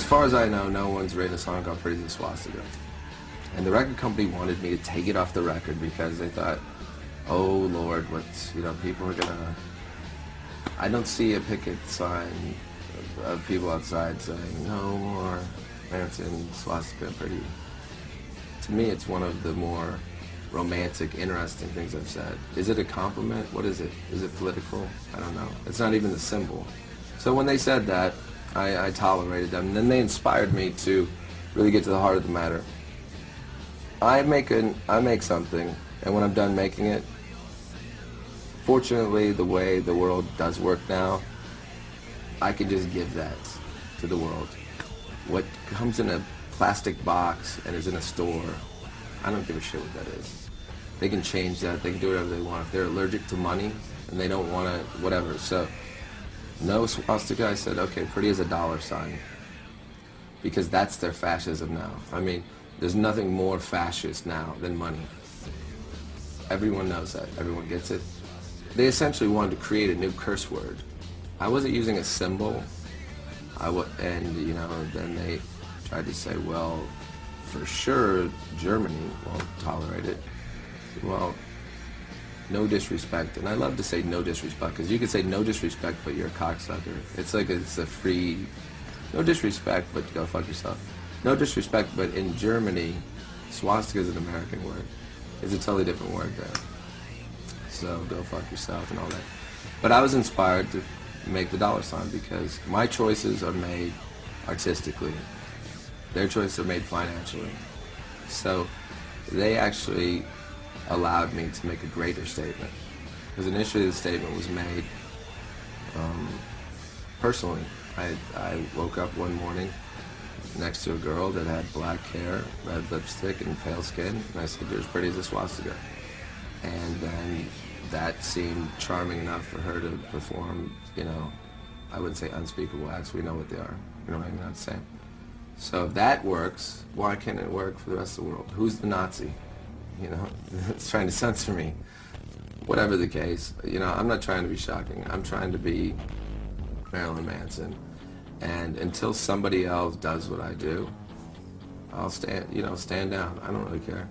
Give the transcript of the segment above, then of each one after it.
far as I know, no one's written a song called Pretty as a Swastika. And the record company wanted me to take it off the record because they thought, oh Lord, what's, people are gonna... I don't see a picket sign of people outside saying, no more Manson, swastika, pretty. To me, it's one of the more romantic, interesting things I've said. Is it a compliment? What is it? Is it political? I don't know. It's not even the symbol. So when they said that, I tolerated them. And then they inspired me to really get to the heart of the matter. I make something, and when I'm done making it, fortunately, the way the world does work now, I can just give that to the world. What comes in a plastic box and is in a store, I don't give a shit what that is. They can change that, they can do whatever they want. If they're allergic to money and they don't want to, whatever. So, no swastika, I said, okay, pretty as a dollar sign. Because that's their fascism now. I mean, there's nothing more fascist now than money. Everyone knows that, everyone gets it. They essentially wanted to create a new curse word. I wasn't using a symbol, then they tried to say, well, for sure, Germany won't tolerate it. Well, no disrespect, and I love to say no disrespect, because you can say no disrespect, but you're a cocksucker. It's like it's a free, no disrespect, but go fuck yourself. No disrespect, but in Germany, swastika is an American word. It's a totally different word there. So go fuck yourself and all that. But I was inspired to make the dollar sign because my choices are made artistically. Their choices are made financially. So they actually allowed me to make a greater statement. Because initially the statement was made personally. I woke up one morning next to a girl that had black hair, red lipstick, and pale skin, and I said, you're as pretty as a swastika. And then that seemed charming enough for her to perform, I wouldn't say unspeakable acts, we know what they are. You know what I'm not saying? So if that works, why can't it work for the rest of the world? Who's the Nazi? It's trying to censor me. Whatever the case, I'm not trying to be shocking. I'm trying to be Marilyn Manson. And until somebody else does what I do, I'll stand down. I don't really care.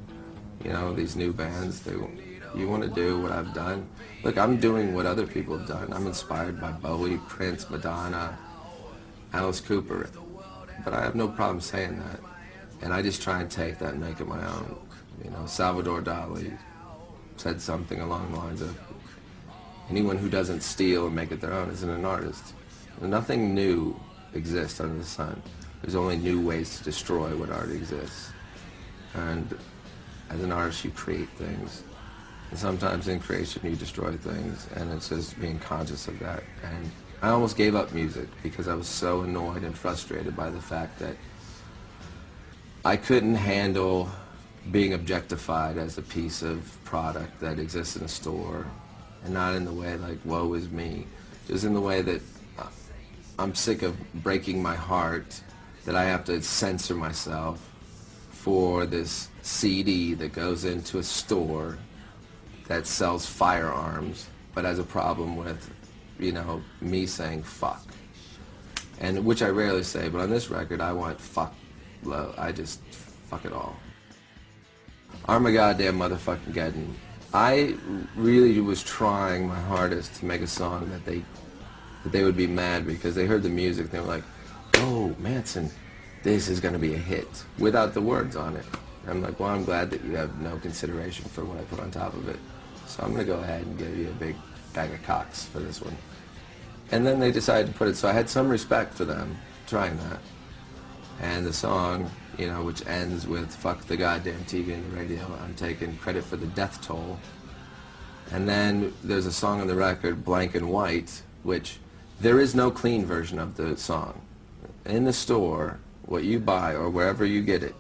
These new bands, you want to do what I've done? Look, I'm doing what other people have done. I'm inspired by Bowie, Prince, Madonna, Alice Cooper. But I have no problem saying that. And I just try and take that and make it my own. Salvador Dali said something along the lines of, anyone who doesn't steal and make it their own isn't an artist. Nothing new exists under the sun. There's only new ways to destroy what already exists. And as an artist, you create things. And sometimes in creation, you destroy things, and it's just being conscious of that. And I almost gave up music because I was so annoyed and frustrated by the fact that I couldn't handle being objectified as a piece of product that exists in a store, and not in the way like, woe is me, just in the way that I'm sick of breaking my heart that I have to censor myself for this CD that goes into a store that sells firearms, but has a problem with, me saying fuck. And which I rarely say, but on this record I want fuck low. I just fuck it all. Armagoddamn motherfucking Geddon. I really was trying my hardest to make a song that they would be mad because they heard the music and they were like, oh, Manson, this is going to be a hit, without the words on it. I'm like, well, I'm glad that you have no consideration for what I put on top of it. So I'm going to go ahead and give you a big bag of cocks for this one. And then they decided to put it, so I had some respect for them trying that. And the song, which ends with fuck the goddamn TV and the radio, I'm taking credit for the death toll. And then there's a song on the record, Blank and White, which there is no clean version of the song. In the store, what you buy or wherever you get it,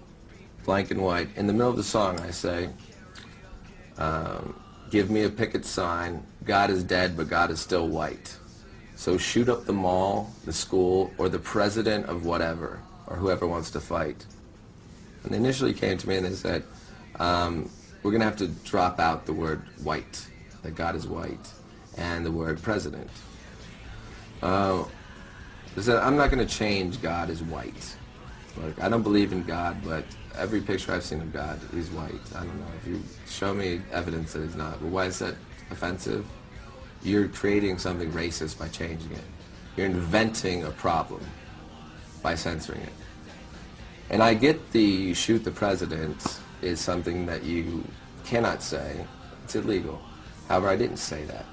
Blank and White, in the middle of the song I say, give me a picket sign, God is dead but God is still white. So shoot up the mall, the school, or the president of whatever, or whoever wants to fight. And they initially came to me and they said, we're going to have to drop out the word white, that God is white, and the word president. They said, I'm not going to change God is white. Look, I don't believe in God, but every picture I've seen of God, he's white. I don't know. If you show me evidence that he's not, but why is that offensive? You're creating something racist by changing it. You're inventing a problem by censoring it. And I get the shoot the president is something that you cannot say. It's illegal. However, I didn't say that.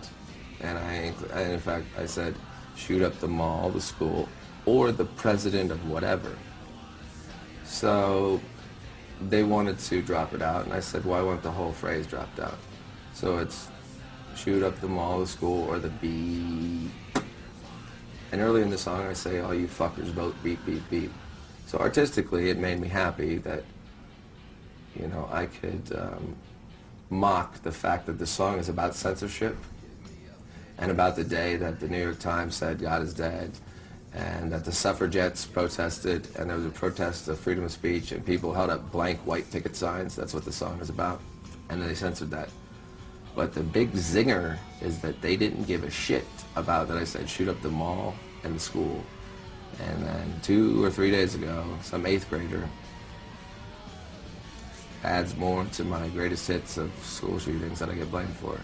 And in fact, I said shoot up the mall, the school, or the president of whatever. So they wanted to drop it out, and I said, well, I want the whole phrase dropped out. So it's shoot up the mall, the school, or the beep. And early in the song, I say, all you fuckers vote beep, beep, beep. So artistically, it made me happy that, you know, I could mock the fact that the song is about censorship and about the day that the New York Times said God is dead, and that the suffragettes protested, and there was a protest of freedom of speech, and people held up blank white picket signs. That's what the song is about. And then they censored that. But the big zinger is that they didn't give a shit about that I said shoot up the mall and the school. And then 2 or 3 days ago, some 8th grader adds more to my greatest hits of school shootings that I get blamed for.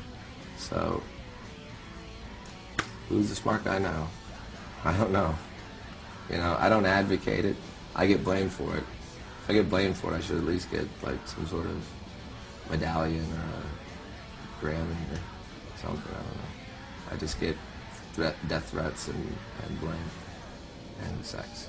So, who's the smart guy now? I don't know. You know, I don't advocate it. I get blamed for it. If I get blamed for it, I should at least get like some sort of medallion or a Grammy or something. I don't know. I just get death threats and blame and sex.